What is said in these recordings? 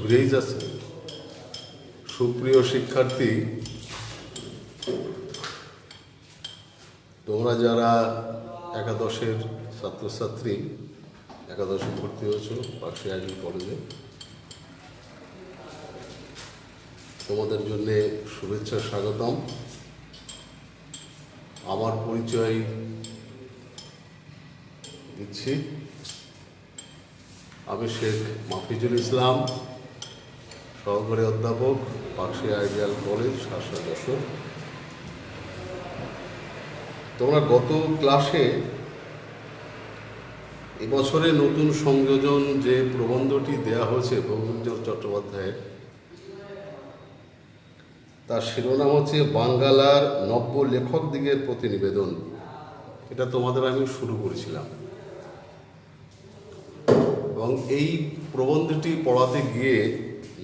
ঘুরেই যাচ্ছে। সুপ্রিয় শিক্ষার্থী, তোমরা যারা একাদশের ছাত্রছাত্রী, একাদশে ভর্তি হয়েছো পাকশী আইডিয়াল কলেজে, তোমাদের জন্যে শুভেচ্ছা, স্বাগতম। আমার পরিচয় দিচ্ছি। আমি শেখ মাফিজুল ইসলাম, সহকারী অধ্যাপক, পাকশী আইডিয়াল কলেজ, শাসা যশোর। তোমরা গত ক্লাসে এবছরে নতুন সংযোজন যে প্রবন্ধটি দেয়া হয়েছে বঙ্কিমচন্দ্র চট্টোপাধ্যায়ের, তার শিরোনাম হচ্ছে বাঙ্গালার নব্য লেখকদিগের প্রতিনিবেদন। এটা তোমাদের আমি শুরু করেছিলাম এবং এই প্রবন্ধটি পড়াতে গিয়ে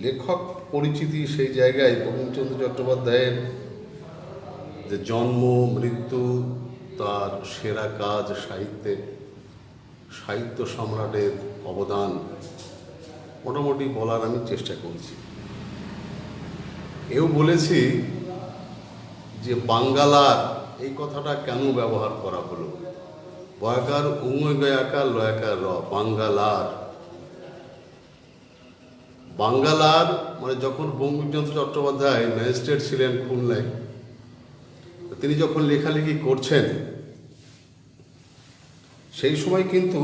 লেখক পরিচিতি সেই জায়গায় বঙ্কিমচন্দ্র চট্টোপাধ্যায়ের যে জন্ম, মৃত্যু, তার সেরা কাজ সাহিত্যে, সাহিত্য সম্রাটের অবদান মোটামুটি বলার আমি চেষ্টা করেছি। এও বলেছি যে বাঙ্গালার এই কথাটা কেন ব্যবহার করা হলো। বয়াকার উঙ্গয় গয়াকার লয়াকার র, বাঙ্গালার। বাঙ্গালার মানে যখন বঙ্কিমচন্দ্র চট্টোপাধ্যায় ম্যাজিস্ট্রেট ছিলেন খুলনায়, তিনি যখন লেখালেখি করছেন সেই সময় কিন্তু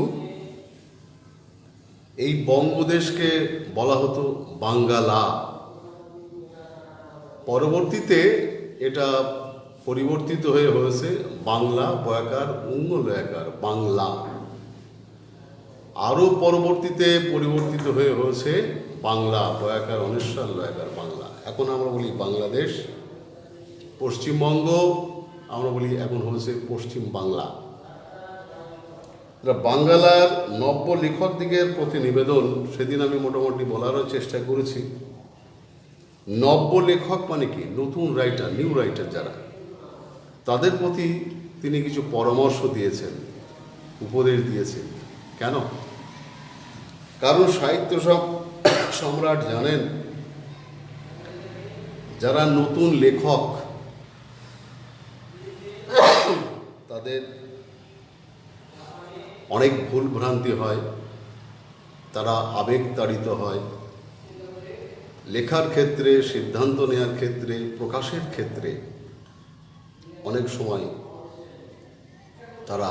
এই বঙ্গদেশকে বলা হতো বাঙ্গালা। পরবর্তীতে এটা পরিবর্তিত হয়ে হয়েছে বাংলা, বয়াকার উঙ্গ লয়াকার, বাংলা। আরও পরবর্তীতে পরিবর্তিত হয়ে হয়েছে বাংলা, বয়াকার অনিশ্বার লয়াকার, বাংলা। এখন আমরা বলি বাংলাদেশ। পশ্চিমবঙ্গ আমরা বলি এখন হয়েছে পশ্চিম বাংলা। বাঙ্গালার নব্য লেখকদিগের প্রতিনিবেদন সেদিন আমি মোটামুটি বলারও চেষ্টা করেছি। নব্য লেখক মানে কি? নতুন রাইটার, নিউ রাইটার যারা, তাদের প্রতি তিনি কিছু পরামর্শ দিয়েছেন, উপদেশ দিয়েছেন। কেন? কারণ সাহিত্য সম্রাট জানেন, যারা নতুন লেখক তাদের অনেক ভুল ভ্রান্তি হয়, তারা আবেগতাড়িত হয় লেখার ক্ষেত্রে, সিদ্ধান্ত নেওয়ার ক্ষেত্রে, প্রকাশের ক্ষেত্রে। অনেক সময় তারা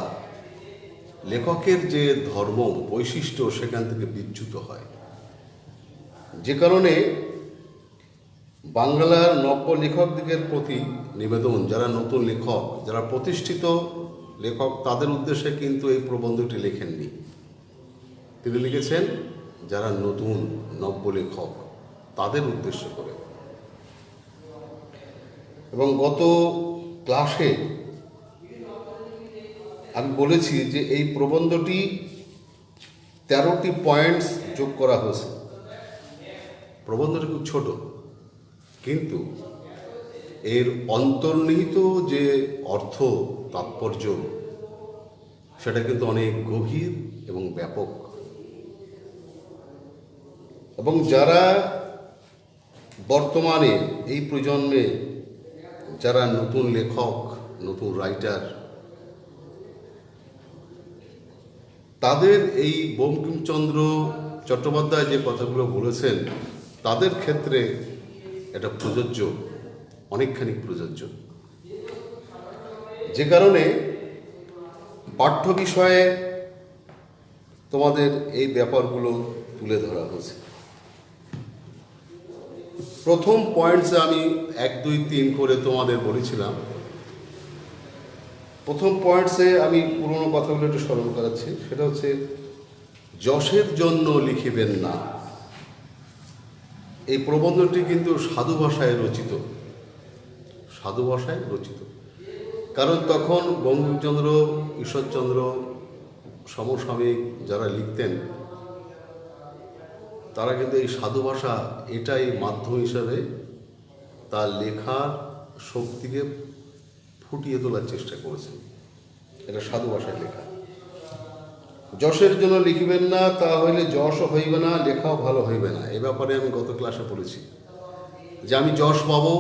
লেখকের যে ধর্ম, বৈশিষ্ট্য, সেখান থেকে বিচ্যুত হয়। যে কারণে বাংলার নব্য লেখকদিগের প্রতি নিবেদন, যারা নতুন লেখক, যারা প্রতিষ্ঠিত লেখক, তাদের উদ্দেশ্যে কিন্তু এই প্রবন্ধটি লেখেননি। তিনি লিখেছেন যারা নতুন নব্য লেখক, তাদের উদ্দেশ্য করে। এবং গত ক্লাসে আমি বলেছি যে এই প্রবন্ধটি 13টি পয়েন্টস যোগ করা হয়েছে। প্রবন্ধটি খুব ছোট, কিন্তু এর অন্তর্নিহিত যে অর্থ, তাৎপর্য, সেটা কিন্তু অনেক গভীর এবং ব্যাপক। এবং যারা বর্তমানে এই প্রজন্মে যারা নতুন লেখক, নতুন রাইটার, তাদের এই বঙ্কিমচন্দ্র চট্টোপাধ্যায় যে কথাগুলো বলেছেন, তাদের ক্ষেত্রে এটা প্রযোজ্য, অনেকখানি প্রযোজ্য। যে কারণে পাঠ্য বিষয়ে তোমাদের এই ব্যাপারগুলো তুলে ধরা হয়েছে। প্রথম পয়েন্টসে আমি 1, 2, 3 করে তোমাদের বলেছিলাম। প্রথম পয়েন্টসে আমি পুরনো কথাগুলো একটু স্মরণ করাচ্ছি। সেটা হচ্ছে যশের জন্য লিখিবেন না। এই প্রবন্ধটি কিন্তু সাধু ভাষায় রচিত, সাধু ভাষায় রচিত। কারণ তখন বঙ্কিমচন্দ্র, ঈশ্বরচন্দ্র, সমসাময়িক যারা লিখতেন, তারা কিন্তু এই সাধু ভাষা এটাই মাধ্যম হিসাবে তার লেখার শক্তিকে ফুটিয়ে তোলার চেষ্টা করেছেন। এটা সাধু ভাষায় লেখা। যশের জন্য লিখিবেন না, তা হইলে যশও হইবে না, লেখাও ভালো হইবে না। এ ব্যাপারে আমি গত ক্লাসে পড়েছি যে আমি যশ পাবো,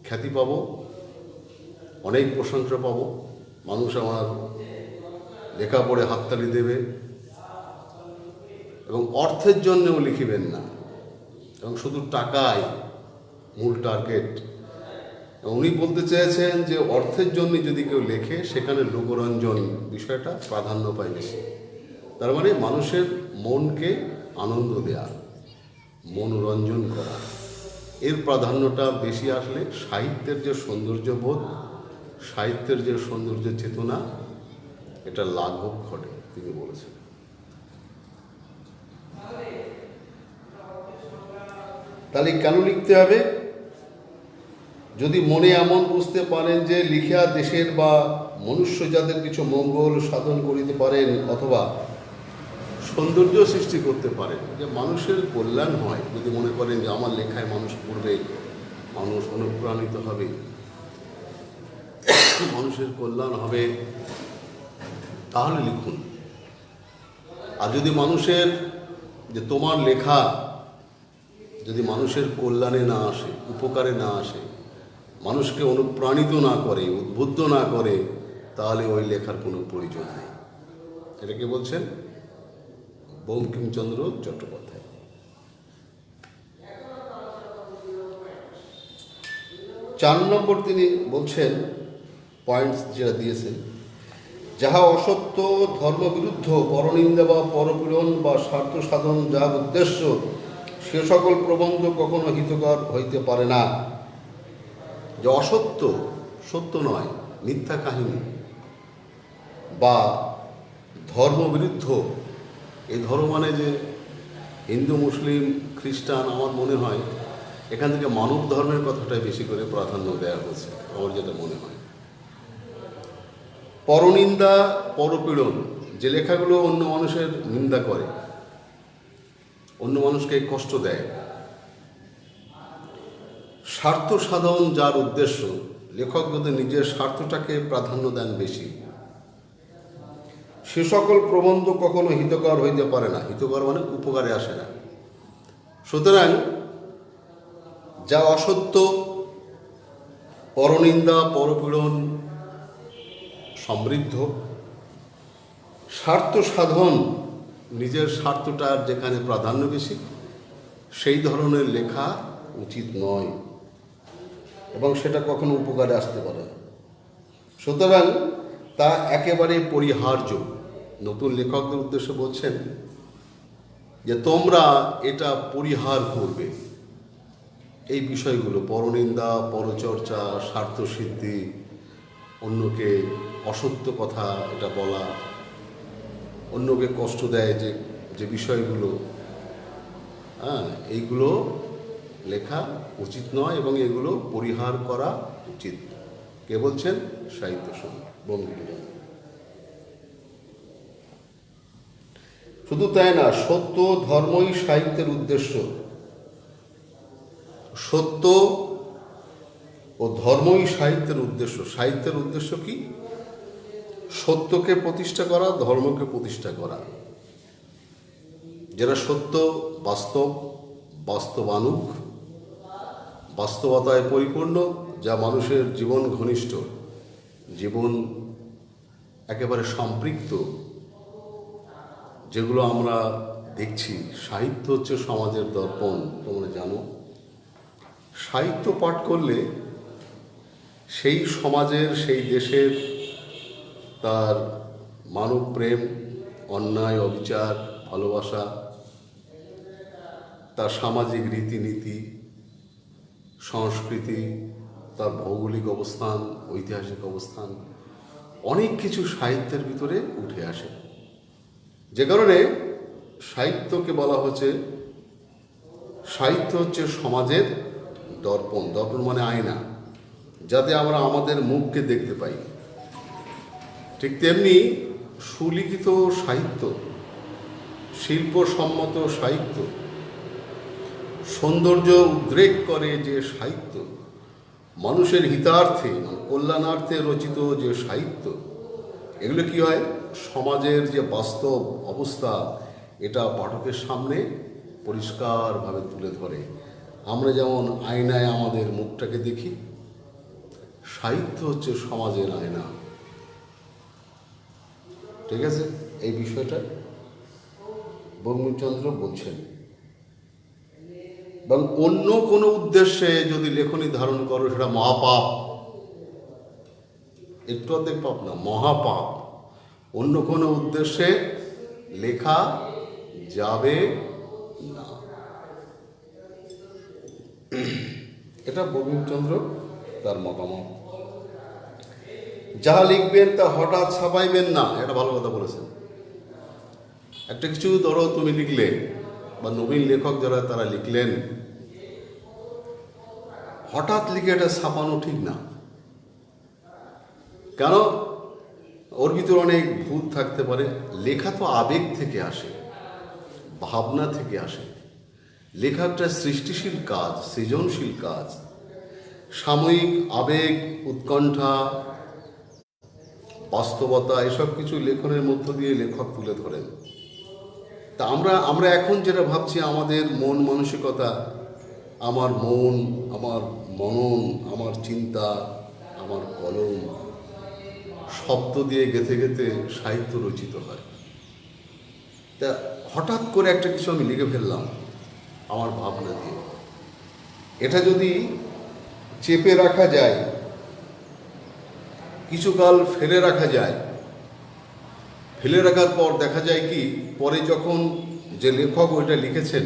খ্যাতি পাবো, অনেক প্রশংসা পাবো, মানুষ আমার লেখা পড়ে হাততালি দেবে, এবং অর্থের জন্যও লিখিবেন না, এবং শুধু টাকাই মূল টার্গেট। উনি বলতে চেয়েছেন যে অর্থের জন্য যদি কেউ লেখে সেখানে লোকরঞ্জন বিষয়টা প্রাধান্য পায় বেশি। তার মানে মানুষের মনকে আনন্দ দেয়া, মনোরঞ্জন করা, এর প্রাধান্যটা বেশি আসলে সাহিত্যের যে সৌন্দর্য বোধ, সাহিত্যের যে সৌন্দর্য চেতনা, এটা লাঘব ঘটে, তিনি বলেছেন। তাহলে কেন লিখতে হবে? যদি মনে এমন বুঝতে পারেন যে লিখিয়া দেশের বা মনুষ্য জাতের কিছু মঙ্গল সাধন করিতে পারেন, অথবা সৌন্দর্য সৃষ্টি করতে পারেন, যে মানুষের কল্যাণ হয়, যদি মনে করেন যে আমার লেখায় মানুষ পড়বে, মানুষ অনুপ্রাণিত হবে, মানুষের কল্যাণ হবে, তাহলে লিখুন। আর যদি মানুষের যে তোমার লেখা যদি মানুষের কল্যাণে না আসে, উপকারে না আসে, মানুষকে অনুপ্রাণিত না করে, উদ্বুদ্ধ না করে, তাহলে ওই লেখার কোনো প্রয়োজন নেই। এটা কে বলছেন? বঙ্কিমচন্দ্র চট্টোপাধ্যায়। 4 নম্বর তিনি বলছেন, পয়েন্টস যেটা দিয়েছেন, যাহা অসত্য, ধর্মবিরুদ্ধ, পরনিন্দা বা পরপীড়ন বা স্বার্থ সাধন যার উদ্দেশ্য, সে সকল প্রবন্ধ কখনো হিতকর হইতে পারে না। যে অসত্য, সত্য নয়, মিথ্যা কাহিনী বা ধর্মবিরুদ্ধ, এই ধর্ম মানে যে হিন্দু, মুসলিম, খ্রিস্টান, আমার মনে হয় এখান থেকে মানব ধর্মের কথাটাই বেশি করে প্রাধান্য দেওয়া হয়েছে, আমার যেটা মনে হয়। পরনিন্দা, পরপীড়ন, যে লেখাগুলো অন্য মানুষের নিন্দা করে, অন্য মানুষকে কষ্ট দেয়। স্বার্থ সাধন যার উদ্দেশ্য, লেখক যদি নিজের স্বার্থটাকে প্রাধান্য দেন বেশি, সে সকল প্রবন্ধ কখনো হিতকর হইতে পারে না। হিতকর মানে উপকারে আসে না। সুতরাং যা অসত্য, পরনিন্দা, পরপীড়ন সমৃদ্ধ, স্বার্থ সাধন, নিজের স্বার্থটার যেখানে প্রাধান্য বেশি, সেই ধরনের লেখা উচিত নয়, এবং সেটা কখনো উপকারে আসতে পারে না। সুতরাং তা একেবারে পরিহার্য। নতুন লেখকদের উদ্দেশ্যে বলছেন যে তোমরা এটা পরিহার করবে, এই বিষয়গুলো, পরনিন্দা, পরচর্চা, স্বার্থসিদ্ধি, অন্যকে অসত্য কথা এটা বলা, অন্যকে কষ্ট দেয় যে বিষয়গুলো, এইগুলো লেখা উচিত নয়, এবং এগুলো পরিহার করা উচিত। কে বলছেন? সাহিত্য সম্রাট বঙ্কিমচন্দ্র। শুধু তাই না, সত্য ধর্মই সাহিত্যের উদ্দেশ্য। সত্য ও ধর্মই সাহিত্যের উদ্দেশ্য। সাহিত্যের উদ্দেশ্য কি? সত্যকে প্রতিষ্ঠা করা, ধর্মকে প্রতিষ্ঠা করা। যেটা সত্য, বাস্তব, বাস্তবানুগ, বাস্তবতায় পরিপূর্ণ, যা মানুষের জীবন ঘনিষ্ঠ, জীবন একেবারে সম্পৃক্ত, যেগুলো আমরা দেখছি। সাহিত্য হচ্ছে সমাজের দর্পণ, তোমরা জানো। সাহিত্য পাঠ করলে সেই সমাজের, সেই দেশের, তার মানব প্রেম, অন্যায়, অবিচার, ভালোবাসা, তার সামাজিক রীতিনীতি, সংস্কৃতি, তার ভৌগোলিক অবস্থান, ঐতিহাসিক অবস্থান, অনেক কিছু সাহিত্যের ভিতরে উঠে আসে। যে কারণে সাহিত্যকে বলা হচ্ছে, সাহিত্য হচ্ছে সমাজের দর্পণ। দর্পণ মানে আয়না, যাতে আমরা আমাদের মুখকে দেখতে পাই। ঠিক তেমনি সুলিখিত সাহিত্য, শিল্পসম্মত সাহিত্য, সৌন্দর্য উদ্রেক করে যে সাহিত্য, মানুষের হিতার্থে, মানে কল্যাণার্থে রচিত যে সাহিত্য, এগুলো কি হয়? সমাজের যে বাস্তব অবস্থা এটা পাঠকের সামনে পরিষ্কারভাবে তুলে ধরে। আমরা যেমন আয়নায় আমাদের মুখটাকে দেখি, সাহিত্য হচ্ছে সমাজের আয়না। ঠিক আছে, এই বিষয়টা বঙ্কিমচন্দ্র বলছেন। এবং অন্য কোনো উদ্দেশ্যে যদি লেখনী ধারণ করো সেটা মহাপাপ, একটু অর্ধেক পাপ না, মহাপাপ। অন্য কোনো উদ্দেশ্যে লেখা যাবে না। এটা বঙ্কিমচন্দ্র তার মতামত। যাহা লিখবেন তা হঠাৎ ছাপাইবেন না, এটা ভালো কথা বলেছেন। একটা কিছু ধরো তুমি লিখলে, বা নবীন লেখক যারা তারা লিখলেন, হঠাৎ লিখে এটা ছাপানো ঠিক না। কেন? ওর ভিতরে অনেক ভুল থাকতে পারে। লেখা তো আবেগ থেকে আসে, ভাবনা থেকে আসে। লেখা একটা সৃষ্টিশীল কাজ, সৃজনশীল কাজ। সাময়িক আবেগ, উৎকণ্ঠা, বাস্তবতা এসব কিছু লেখনের মধ্য দিয়ে লেখক তুলে ধরেন। তা আমরা এখন যেটা ভাবছি, আমাদের মন মানসিকতা, আমার মন, আমার মনন, আমার চিন্তা, আমার কলম, শব্দ দিয়ে গেঁথে গেঁথে সাহিত্য রচিত হয়। তা হঠাৎ করে একটা কিছু আমি লিখে ফেললাম আমার ভাবনা দিয়ে, এটা যদি চেপে রাখা যায়, কিছুকাল ফেলে রাখা যায়, ফেলে রাখার পর দেখা যায় কি, পরে যখন যে লেখক ওইটা লিখেছেন,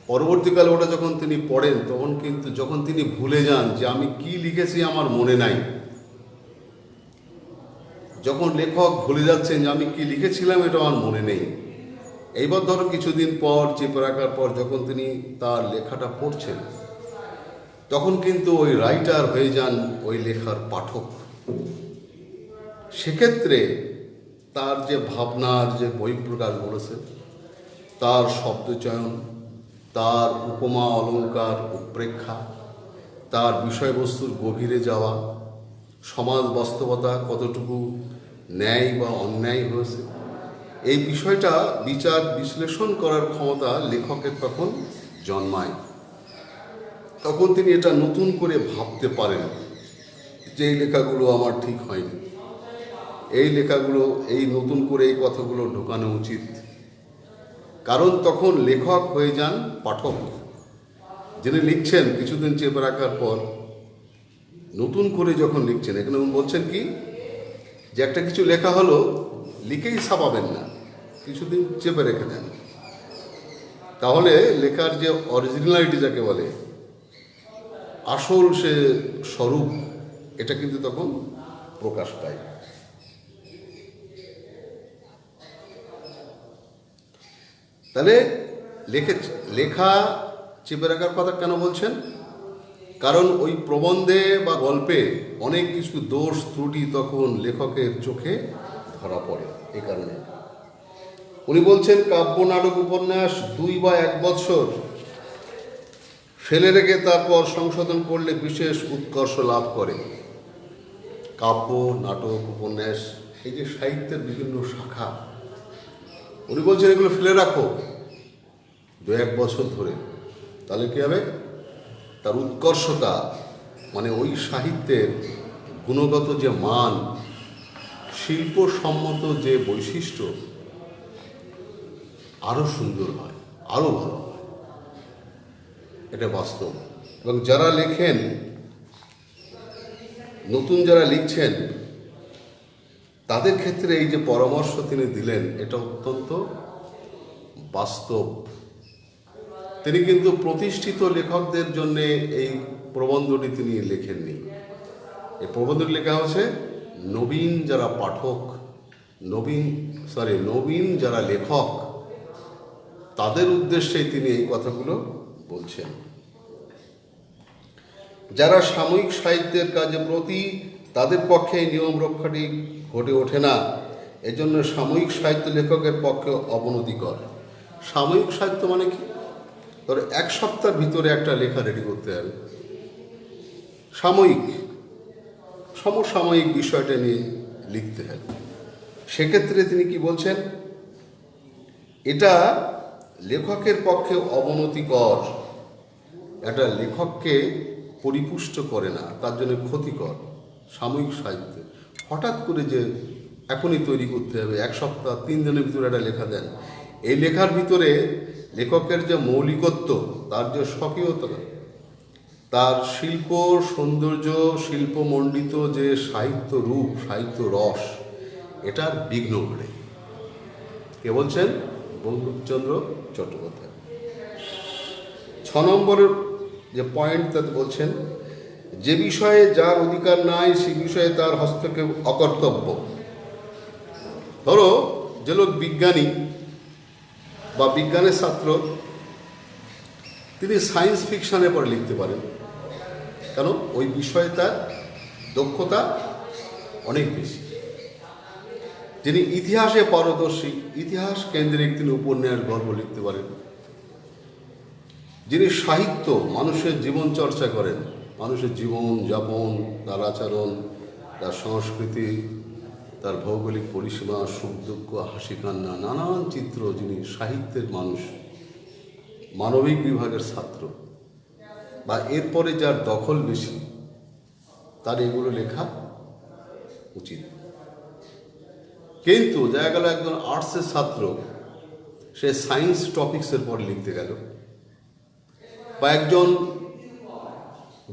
পরবর্তীকালে ওটা যখন তিনি পড়েন, তখন কিন্তু যখন তিনি ভুলে যান যে আমি কি লিখেছি আমার মনে নাই, যখন লেখক ভুলে যাচ্ছেন যে আমি কি লিখেছিলাম এটা আমার মনে নেই, এইবার ধরো কিছুদিন পর চেপে রাখার পর যখন তিনি তার লেখাটা পড়ছেন, তখন কিন্তু ওই রাইটার হয়ে যান ওই লেখার পাঠক। সেক্ষেত্রে তার যে ভাবনার যে বহিঃপ্রকাশ বলেছে, তার শব্দচয়ন, তার উপমা অলঙ্কার উৎপ্রেক্ষা, তার বিষয়বস্তুর গভীরে যাওয়া, সমাজ বাস্তবতা কতটুকু ন্যায় বা অন্যায় হয়েছে, এই বিষয়টা বিচার বিশ্লেষণ করার ক্ষমতা লেখকের তখন জন্মায়। তখন তিনি এটা নতুন করে ভাবতে পারেন যে এই লেখাগুলো আমার ঠিক হয়নি, এই লেখাগুলো, এই নতুন করে এই কথাগুলো ঢোকানো উচিত। কারণ তখন লেখক হয়ে যান পাঠক। যিনি লিখছেন কিছুদিন চেপে রাখার পর নতুন করে যখন লিখছেন, এখানে বলছেন কি, যে একটা কিছু লেখা হলো, লিখেই ছাপাবেন না, কিছুদিন চেপে রেখে দেন, তাহলে লেখার যে অরিজিনালিটি যাকে বলে, আসল সে স্বরূপ, এটা কিন্তু তখন প্রকাশ পায়। তাহলে লেখা চেপে রাখার কথা কেন বলছেন? কারণ ওই প্রবন্ধে বা গল্পে অনেক কিছু দোষ ত্রুটি তখন লেখকের চোখে ধরা পড়ে। এই কারণে উনি বলছেন, কাব্য, নাটক, উপন্যাস 2 বা 1 বৎসর ফেলে রেখে তারপর সংশোধন করলে বিশেষ উৎকর্ষ লাভ করে। কাব্য, নাটক, উপন্যাস, এই যে সাহিত্যের বিভিন্ন শাখা, উনি বলছেন এগুলো ফেলে রাখো 2-1 বছর ধরে, তাহলে কী হবে? তার উৎকর্ষতা, মানে ওই সাহিত্যের গুণগত যে মান, শিল্পসম্মত যে বৈশিষ্ট্য, আরও সুন্দর হয়, আরও ভালো হয়। এটা বাস্তব। এবং যারা লেখেন, নতুন যারা লিখছেন, তাদের ক্ষেত্রে এই যে পরামর্শ তিনি দিলেন, এটা অত্যন্ত বাস্তব। তিনি কিন্তু প্রতিষ্ঠিত লেখকদের জন্য এই প্রবন্ধটি তিনি লেখেননি। এই প্রবন্ধটি লেখা হচ্ছে নবীন যারা পাঠক, নবীন যারা লেখক, তাদের উদ্দেশ্যে তিনি এই কথাগুলো বলছেন। যারা সাময়িক সাহিত্যের কাজে প্রতি, তাদের পক্ষে এই নিয়ম রক্ষাটি ঘটে ওঠে না। এজন্য সাময়িক সাহিত্য লেখকের পক্ষে অবনতিকর। সাময়িক সাহিত্য মানে কি? ধরো 1 সপ্তাহের ভিতরে একটা লেখা রেডি করতে হবে, সাময়িক, সমসাময়িক বিষয়টা নিয়ে লিখতে হবে, সেক্ষেত্রে তিনি কি বলছেন, এটা লেখকের পক্ষে অবনতিকর, এটা লেখককে পরিপুষ্ট করে না, তার জন্য ক্ষতিকর। সাময়িক সাহিত্য হঠাৎ করে যে এখনই তৈরি করতে হবে, 1 সপ্তাহ 3 দিনের ভিতরে একটা লেখা দেন, এই লেখার ভিতরে লেখকের যে মৌলিকত্ব, তার যে স্বকীয়তা, তার শিল্প সৌন্দর্য, শিল্পমণ্ডিত যে সাহিত্য রূপ, সাহিত্য রস, এটার বিঘ্ন ঘটে। কে বলছেন? বঙ্কিমচন্দ্র চট্টোপাধ্যায়। 6 নম্বরের যে পয়েন্ট তাতে বলছেন, যে বিষয়ে যার অধিকার নাই সে বিষয়ে তার হস্তক্ষেপ অকর্তব্য। ধরো যে লোক বিজ্ঞানী বা বিজ্ঞানের ছাত্র, তিনি সায়েন্স ফিকশনে পরে লিখতে পারেন, কারণ ওই বিষয়ে তার দক্ষতা অনেক বেশি। যিনি ইতিহাসে পারদর্শী, ইতিহাস কেন্দ্রিক তিনি উপন্যাস গল্প লিখতে পারেন। যিনি সাহিত্য, মানুষের জীবন চর্চা করেন, মানুষের জীবন যাপন, তার আচরণ, তার সংস্কৃতি, তার ভৌগোলিক পরিসীমা, সুখ দুঃখ, হাসি কান্না, নানান চিত্র, যিনি সাহিত্যের মানুষ, মানবিক বিভাগের ছাত্র, বা এরপরে যার দখল বেশি, তার এগুলো লেখা উচিত। কিন্তু দেখা গেল একজন আর্টসের ছাত্র, সে সায়েন্স টপিক্সের পর লিখতে গেল, বা একজন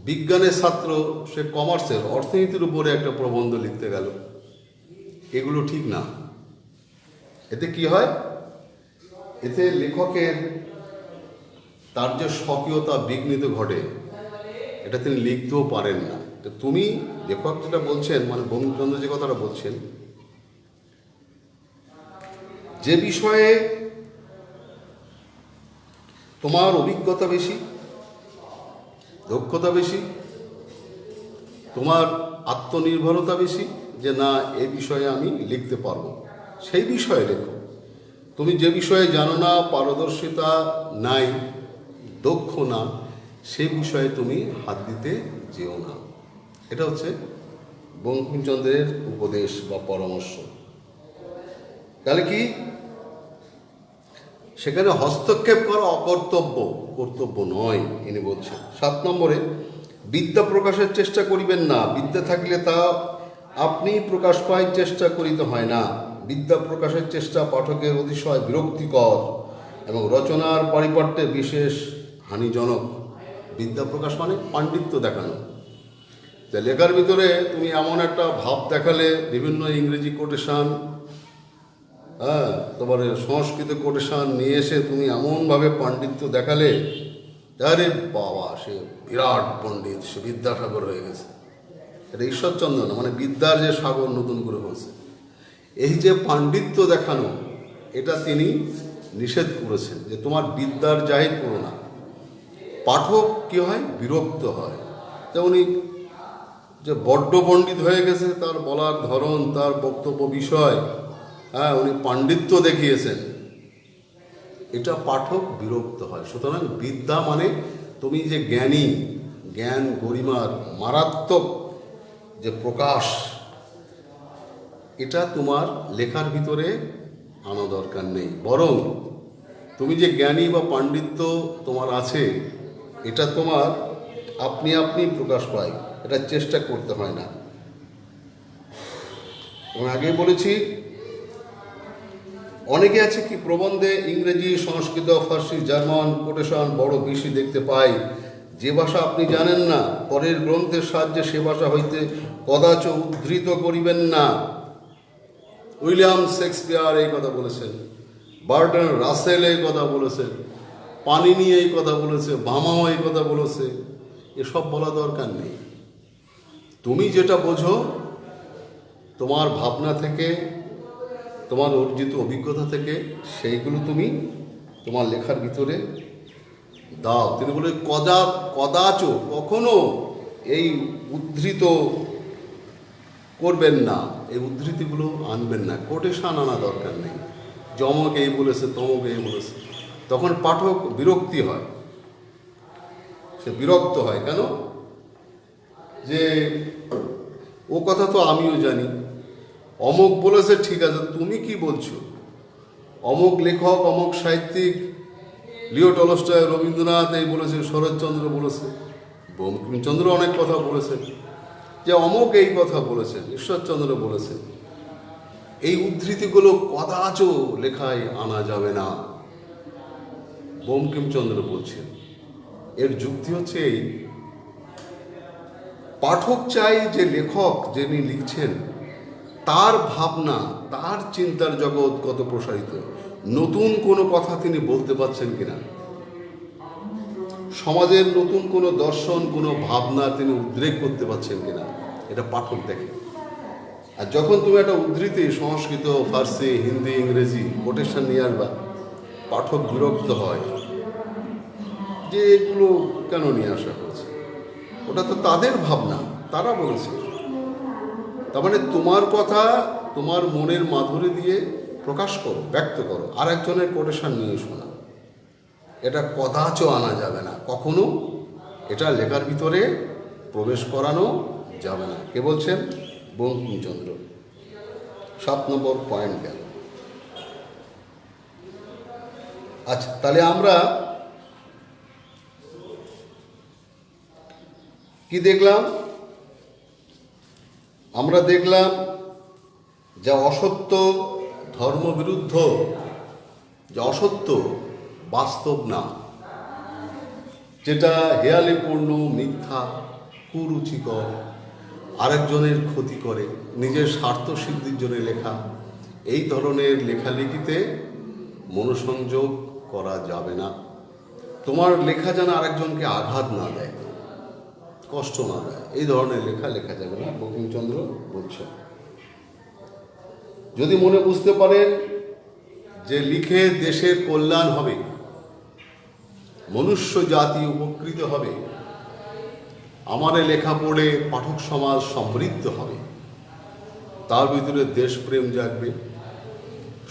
বিজ্ঞানের ছাত্র, সে কমার্সের অর্থনীতির উপরে একটা প্রবন্ধ লিখতে গেল, এগুলো ঠিক না। এতে কি হয়? এতে লেখকের তার যে স্বকীয়তা বিঘ্নিত ঘটে, এটা তিনি লিখতেও পারেন না। তো তুমি লেখক যেটা বলছেন, মানে বঙ্কিমচন্দ্র যে কথাটা বলছেন, যে বিষয়ে তোমার অভিজ্ঞতা বেশি, দক্ষতা বেশি, তোমার আত্মনির্ভরতা বেশি, যে না এই বিষয়ে আমি লিখতে পারবো, সেই বিষয়ে লেখো। তুমি যে বিষয়ে জানো না, পারদর্শিতা নাই, দক্ষ না, সেই বিষয়ে তুমি হাত দিতে যেও না। এটা হচ্ছে বঙ্কিমচন্দ্রের উপদেশ বা পরামর্শ। তাহলে কি সেখানে হস্তক্ষেপ করা অকর্তব্য, কর্তব্য নয়, ইনি বলছেন। 7 নম্বরে, বিদ্যা প্রকাশের চেষ্টা করিবেন না, বিদ্যা থাকলে তা আপনি প্রকাশ পায়, চেষ্টা করিতে হয় না। বিদ্যা প্রকাশের চেষ্টা পাঠকের অতিশয় বিরক্তিকর এবং রচনার পারিপাট্যে বিশেষ হানিজনক। বিদ্যা প্রকাশ মানে পাণ্ডিত্য দেখানো। যে লেখার ভিতরে তুমি এমন একটা ভাব দেখালে, বিভিন্ন ইংরেজি কোটেশন, তোমার সংস্কৃত কোটেশন নিয়ে এসে তুমি এমনভাবে পাণ্ডিত্য দেখালে, আরে বাবা, সে বিরাট পণ্ডিত, সে বিদ্যাসাগর হয়ে গেছে। এটা ঈশ্বরচন্দ্র না, মানে বিদ্যার যে সাগর নতুন করে হয়েছে। এই যে পাণ্ডিত্য দেখানো, এটা তিনি নিষেধ করেছেন, যে তোমার বিদ্যার জাহির করো না। পাঠক কি হয়? বিরক্ত হয়। তেমনি যে বড্ড পণ্ডিত হয়ে গেছে, তার বলার ধরন, তার বক্তব্য বিষয়, উনি পাণ্ডিত্য দেখিয়েছেন, এটা পাঠক বিরক্ত হয়। সুতরাং বিদ্যা মানে তুমি যে জ্ঞানী, জ্ঞান গরিমার মারাত্মক যে প্রকাশ, এটা তোমার লেখার ভিতরে আনা দরকার নেই। বরং তুমি যে জ্ঞানী বা পাণ্ডিত্য তোমার আছে, এটা তোমার আপনি আপনি প্রকাশ পায়, এটা চেষ্টা করতে হয় না। এবং আগেই বলেছি, অনেকে আছে কি প্রবন্ধে ইংরেজি, সংস্কৃত, ফার্সি, জার্মান কোটেশন বড় বেশি দেখতে পাই। যে ভাষা আপনি জানেন না, পরের গ্রন্থের সাহায্যে সে ভাষা হইতে কদাচ উদ্ধৃত করিবেন না। উইলিয়াম শেক্সপিয়ার এই কথা বলেছেন, বার্টন রাসেল এই কথা বলেছেন, পানিনি এই কথা বলেছে, বামাও এই কথা বলেছে। এসব বলা দরকার নেই। তুমি যেটা বোঝো, তোমার ভাবনা থেকে, তোমার অর্জিত অভিজ্ঞতা থেকে, সেইগুলো তুমি তোমার লেখার ভিতরে দাও। তিনি বলে কদাচ, কখনো এই উদ্ধৃত করবেন না, এই উদ্ধৃতিগুলো আনবেন না, কোটেশন আনা দরকার নেই। যমক এই বলেছে, তমক এই বলেছে, তখন পাঠক বিরক্তি হয়। সে বিরক্ত হয় কেন? যে ও কথা তো আমিও জানি, অমুক বলেছে, ঠিক আছে, তুমি কি বলছো? অমুক লেখক, অমুক সাহিত্যিক, লিও টলস্টয়, রবীন্দ্রনাথ এই বলেছে, শরৎচন্দ্র বলেছে, বঙ্কিমচন্দ্র অনেক কথা বলেছেন, যে অমুক এই কথা বলেছেন, ঈশ্বরচন্দ্র বলেছেন। এই উদ্ধৃতিগুলো কদাচ লেখায় আনা যাবে না, বঙ্কিমচন্দ্র বলছেন। এর যুক্তি হচ্ছে এই, পাঠক চাই যে লেখক যিনি লিখছেন তার ভাবনা, তার চিন্তার জগৎ কত প্রসারিত, নতুন কোনো কথা তিনি বলতে পারছেন কিনা, সমাজের নতুন কোনো দর্শন, কোনো ভাবনা তিনি উদ্রেক করতে পারছেন কিনা, এটা পাঠক দেখে। আর যখন তুমি একটা উদ্ধৃতি সংস্কৃত, ফার্সি, হিন্দি, ইংরেজি কোটেশন নিয়ে আসবা, পাঠক বিরক্ত হয় যে এগুলো কেন নিয়ে আসা হয়েছে, ওটা তো তাদের ভাবনা, তারা বলেছে। তার মানে তোমার কথা তোমার মনের মাধুরী দিয়ে প্রকাশ করো, ব্যক্ত করো, আর একজনের কোটেশন নিয়ে শোনা, এটা কদাচ আনা যাবে না কখনো, এটা লেখার ভিতরে প্রবেশ করানো যাবে না। কে বলছেন? বঙ্কিমচন্দ্র। 7 নম্বর পয়েন্ট গেল। আচ্ছা, তাহলে আমরা কি দেখলাম? আমরা দেখলাম যা অসত্য, ধর্মবিরুদ্ধ, যা অসত্য বাস্তব না, যেটা হেয়ালিপূর্ণ, মিথ্যা, কুরুচিকর, আরেকজনের ক্ষতি করে, নিজের স্বার্থ সিদ্ধির জন্য লেখা, এই ধরনের লেখালেখিতে মনোসংযোগ করা যাবে না। তোমার লেখা যেন আরেকজনকে আঘাত না দেয়, কষ্ট না দেয়, এই ধরনের লেখা লেখা যাবে না, বঙ্কিমচন্দ্র বলছেন। যদি মনে বুঝতে পারেন যে লিখে দেশের কল্যাণ হবে, মনুষ্য জাতি উপকৃত হবে, আমার লেখা পড়ে পাঠক সমাজ সমৃদ্ধ হবে, তার ভিতরে দেশপ্রেম জাগবে,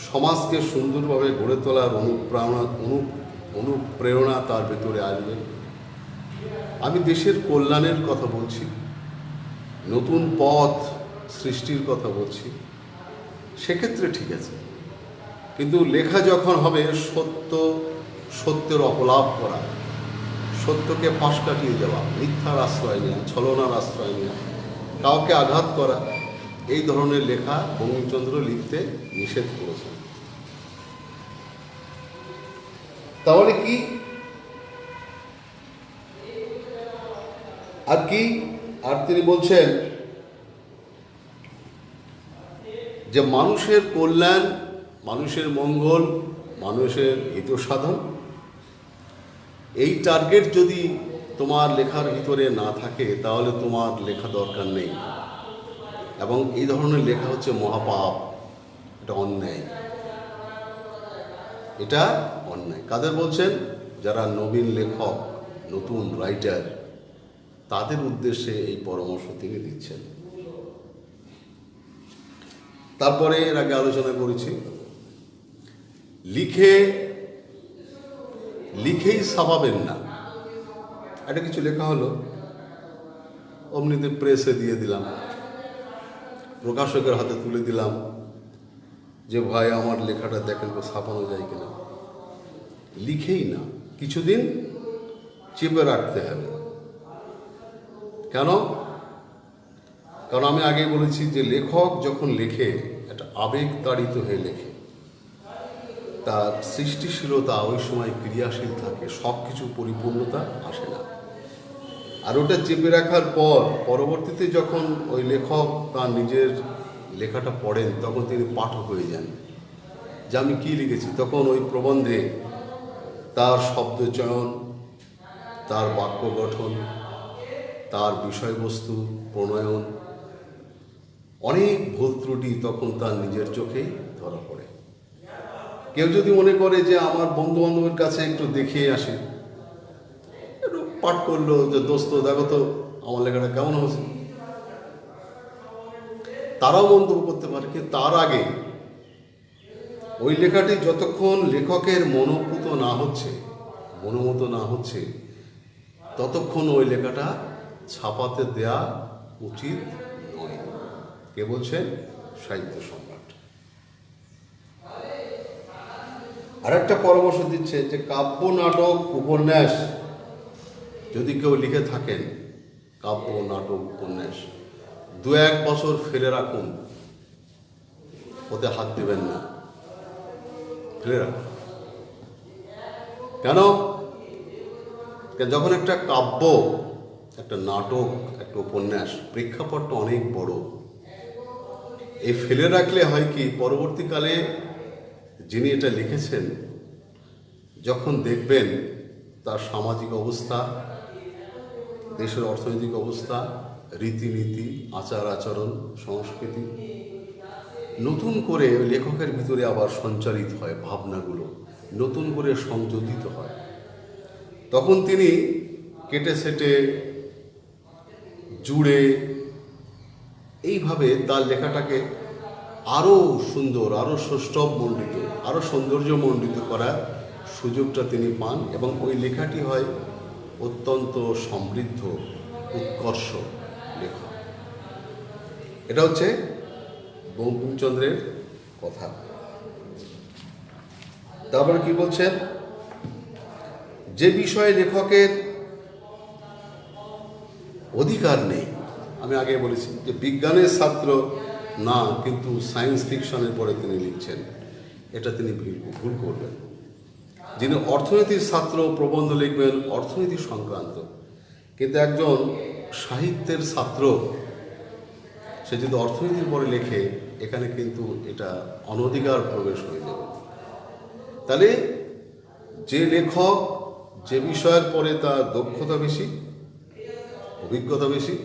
সমাজকে সুন্দরভাবে গড়ে তোলার অনুপ্রেরণা তার ভেতরে আসবে। আমি দেশের কল্যাণের কথা বলছি, নতুন পথ সৃষ্টির কথা বলছি, সেক্ষেত্রে ঠিক আছে। কিন্তু লেখা যখন হবে সত্যের অপলাপ করা, সত্যকে পাশ কাটিয়ে যাওয়া, মিথ্যার আশ্রয় নেওয়া, ছলনার আশ্রয় নেওয়া, কাউকে আঘাত করা, এই ধরনের লেখা বঙ্কিমচন্দ্র লিখতে নিষেধ করেছেন। তাহলে কি আর কি? আর তিনি বলছেন যে মানুষের কল্যাণ, মানুষের মঙ্গল, মানুষের হিত সাধন, এই টার্গেট যদি তোমার লেখার ভিতরে না থাকে তাহলে তোমার লেখা দরকার নেই। এবং এই ধরনের লেখা হচ্ছে মহাপাপ, এটা অন্যায়, এটা অন্যায়। কাদের বলছেন? যারা নবীন লেখক, নতুন রাইটার, তাদের উদ্দেশ্যে এই পরামর্শ তিনি দিচ্ছেন। তারপরে এর আগে আলোচনা করেছি, লিখেই ছাপাবেন না। একটা কিছু লেখা হলো, অমনিতে প্রেসে দিয়ে দিলাম, প্রকাশকের হাতে তুলে দিলাম যে ভাই আমার লেখাটা দেখেন তো ছাপানো যায় কিনা। লিখেই না, কিছুদিন চেপে রাখতে হবে। কেন? কারণ আমি আগেই বলেছি যে লেখক যখন লেখে একটা আবেগ তাড়িত হয়ে লেখে, তার সৃষ্টিশীলতা ওই সময় ক্রিয়াশীল থাকে, সব কিছু পরিপূর্ণতা আসে না। আর ওটা চেপে রাখার পর পরবর্তীতে যখন ওই লেখক তার নিজের লেখাটা পড়েন, তখন তিনি পাঠক হয়ে যান যে আমি কী লিখেছি। তখন ওই প্রবন্ধে তার শব্দচয়ন, তার বাক্য গঠন, তার বিষয়বস্তু প্রণয়ন, অনেক ভুল ত্রুটি তখন তার নিজের চোখেই ধরা পড়ে। কেউ যদি মনে করে যে আমার বন্ধু বান্ধবের কাছে একটু দেখিয়ে আসে, একটু পাঠ করলো যে দোস্ত দেখো তো আমার লেখাটা কেমন হয়েছে, তারাও মন্তব্য করতে পারে। কিন্তু তার আগে ওই লেখাটি যতক্ষণ লেখকের মনোমত না হচ্ছে ততক্ষণ ওই লেখাটা ছাপাতে দেয়া উচিত নয়। কে বলছেন? সাহিত্য সম্রাট। আর একটা পরামর্শ দিচ্ছে যে কাব্য, নাটক, উপন্যাস যদি কেউ লিখে থাকেন, কাব্য, নাটক, উপন্যাস 2-1 বছর ফেলে রাখুন, ওতে হাত দেবেন না, ফেলে রাখুন। কেন? যখন একটা কাব্য, একটা নাটক, একটা উপন্যাস, প্রেক্ষাপটটা অনেক বড়, এই ফেলে রাখলে হয় কি, পরবর্তীকালে যিনি এটা লিখেছেন যখন দেখবেন তার সামাজিক অবস্থা, দেশের অর্থনৈতিক অবস্থা, রীতিনীতি, আচার আচরণ, সংস্কৃতি নতুন করে লেখকের ভিতরে আবার সঞ্চারিত হয়, ভাবনাগুলো নতুন করে সংযোজিত হয়। তখন তিনি কেটে সেটে জুড়ে এইভাবে তার লেখাটাকে আরও সুন্দর, আরও সৌষ্ঠবমণ্ডিত, আরও সৌন্দর্যমণ্ডিত করার সুযোগটা তিনি পান, এবং ওই লেখাটি হয় অত্যন্ত সমৃদ্ধ, উৎকর্ষ লেখা। এটা হচ্ছে বঙ্কিমচন্দ্রের কথা। তারপরে কি বলছেন, যে বিষয়ে লেখকের অধিকার নেই, আমি আগে বলেছি যে বিজ্ঞানের ছাত্র না, কিন্তু সায়েন্স ফিকশনের পরে তিনি লিখছেন, এটা তিনি ভুল করবেন। যিনি অর্থনীতির ছাত্র, প্রবন্ধ লিখবেন অর্থনীতি সংক্রান্ত, কিন্তু একজন সাহিত্যের ছাত্র সে যদি অর্থনীতির পরে লেখে, এখানে কিন্তু এটা অনধিকার প্রবেশ হয়ে যাবে। তাহলে যে লেখক যে বিষয়ের পরে তার দক্ষতা বেশি, অভিজ্ঞতা বেশি,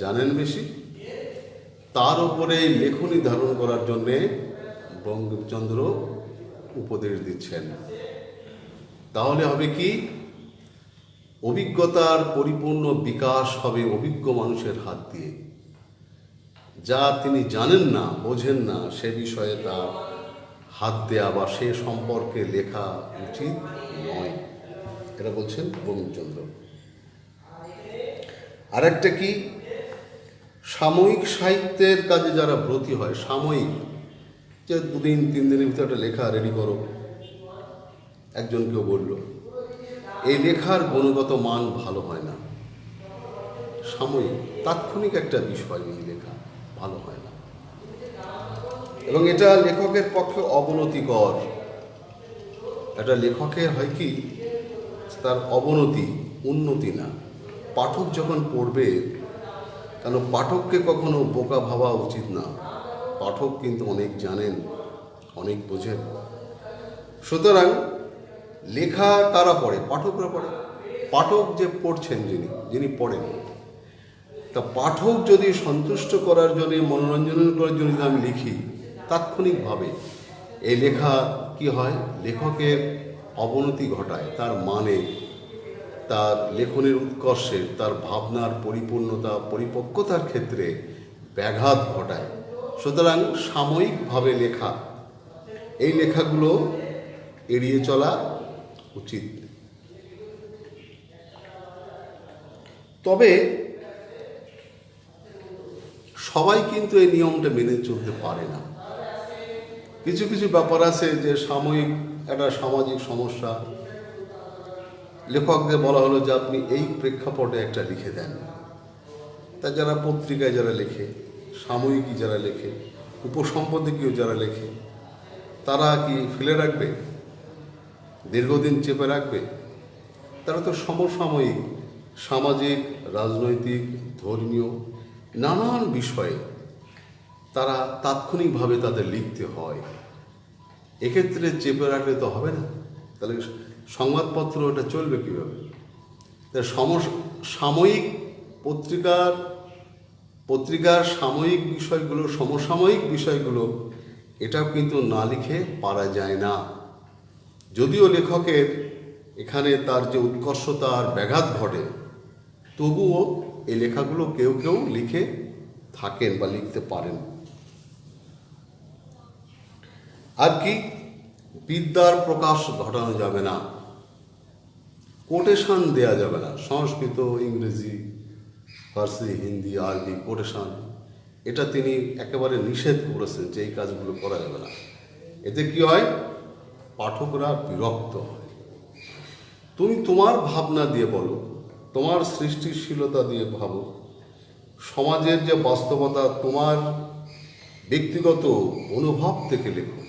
জানেন বেশি, তার উপরে লেখনী ধারণ করার জন্যে বঙ্কিমচন্দ্র উপদেশ দিচ্ছেন। তাহলে হবে কি, অভিজ্ঞতার পরিপূর্ণ বিকাশ হবে অভিজ্ঞ মানুষের হাত দিয়ে। যা তিনি জানেন না, বোঝেন না, সে বিষয়ে তার হাত দেয়া বা সে সম্পর্কে লেখা উচিত নয়, এটা বলছেন বঙ্কিমচন্দ্র। আরেকটা কি, সাময়িক সাহিত্যের কাজে যারা ব্রতী হয়, সাময়িক, যে 2-3 দিনের ভিতরে একটা লেখা রেডি করো, একজন কেউ বলল, এই লেখার গুণগত মান ভালো হয় না। সাময়িক, তাৎক্ষণিক একটা বিষয় নিয়ে লেখা ভালো হয় না, এবং এটা লেখকের পক্ষে অবনতিকর। এটা লেখকের হয় কি, তার অবনতি, উন্নতি না। পাঠক যখন পড়বে, কেন পাঠককে কখনো বোকা ভাবা উচিত না, পাঠক কিন্তু অনেক জানেন, অনেক বোঝেন। সুতরাং লেখা কারা পড়ে? পাঠকরা পড়ে। পাঠক যে পড়ছেন, যিনি পড়েন, তা পাঠক যদি সন্তুষ্ট করার জন্য, মনোরঞ্জন করার জন্য যদি আমি লিখি, তাৎক্ষণিকভাবে এই লেখা কি হয়, লেখকের অবনতি ঘটায়, তার মানে, তার লেখনের উৎকর্ষের, তার ভাবনার পরিপূর্ণতা, পরিপক্কতার ক্ষেত্রে ব্যাঘাত ঘটায়। সুতরাং সাময়িকভাবে লেখা, এই লেখাগুলো এড়িয়ে চলা উচিত। তবে সবাই কিন্তু এই নিয়মটা মেনে চলতে পারে না। কিছু কিছু ব্যাপার আছে যে সাময়িক একটা সামাজিক সমস্যা, লেখকদের বলা হলো যে আপনি এই প্রেক্ষাপটে একটা লিখে দেন। তা যারা পত্রিকায় যারা লেখে, সাময়িকী যারা লেখে, উপসম্পাদকীয় যারা লেখে, তারা কি ফেলে রাখবে, দীর্ঘদিন চেপে রাখবে? তারা তো সমসাময়িক, সামাজিক, রাজনৈতিক, ধর্মীয় নানান বিষয়ে তারা তাৎক্ষণিকভাবে তাদের লিখতে হয়। এক্ষেত্রে চেপে রাখলে তো হবে না, তাহলে সংবাদপত্র ওটা চলবে কীভাবে? সাময়িক পত্রিকার সাময়িক বিষয়গুলো, সমসাময়িক বিষয়গুলো, এটাও কিন্তু না লিখে পারা যায় না। যদিও লেখকের এখানে তার যে উৎকর্ষতার ব্যাঘাত ঘটে, তবুও এই লেখাগুলো কেউ কেউ লিখে থাকেন বা লিখতে পারেন। আর কি, বিদ্যার প্রকাশ ঘটানো যাবে না, কোটেশন দেয়া যাবে না। সংস্কৃত, ইংরেজি, ফার্সি, হিন্দি, আরবি কোটেশন, এটা তিনি একেবারে নিষেধ করেছেন যে এই কাজগুলো করা যাবে না। এতে কি হয়, পাঠকরা বিরক্ত হয়। তুমি তোমার ভাবনা দিয়ে বলো, তোমার সৃষ্টিশীলতা দিয়ে ভাবো, সমাজের যে বাস্তবতা তোমার ব্যক্তিগত অনুভব থেকে লেখো।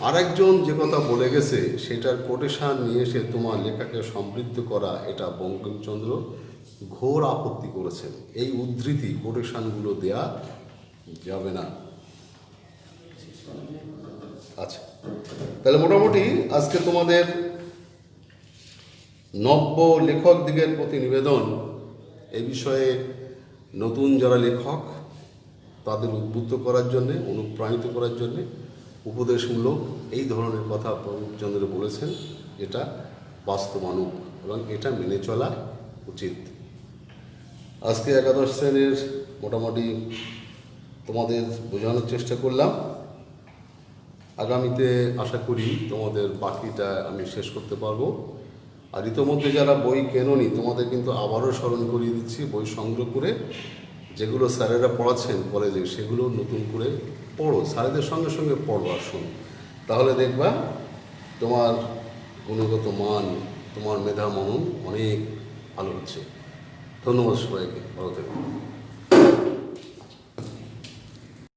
আরেকজন যে কথা বলে গেছে সেটার কোটেশান নিয়ে এসে তোমার লেখাকে সমৃদ্ধ করা, এটা বঙ্কিমচন্দ্র ঘোর আপত্তি করেছেন। এই উদ্ধৃতি কোটেশানগুলো দেয়া যাবে না। আচ্ছা, তাহলে মোটামুটি আজকে তোমাদের নব্য লেখক দিগের প্রতি নিবেদন, এই বিষয়ে নতুন যারা লেখক তাদের উদ্বুদ্ধ করার জন্যে, অনুপ্রাণিত করার জন্যে উপদেশমূলক এই ধরনের কথা বঙ্কিমচন্দ্র বলেছেন, এটা বাস্তবানুগ এবং এটা মেনে চলা উচিত। আজকে একাদশ শ্রেণীর মোটামুটি তোমাদের বোঝানোর চেষ্টা করলাম। আগামীতে আশা করি তোমাদের বাকিটা আমি শেষ করতে পারবো। আর ইতোমধ্যে যারা বই কেননি তোমাদের কিন্তু আবারও স্মরণ করিয়ে দিচ্ছি, বই সংগ্রহ করে যেগুলো স্যারেরা পড়াচ্ছেন কলেজে সেগুলো নতুন করে পড়ো, স্যারেদের সঙ্গে সঙ্গে পড়ো আর শোনো। তাহলে দেখবা তোমার গুণগত মান, তোমার মেধা মনন অনেক ভালো হচ্ছে। ধন্যবাদ সবাইকে, ভালো থেকো।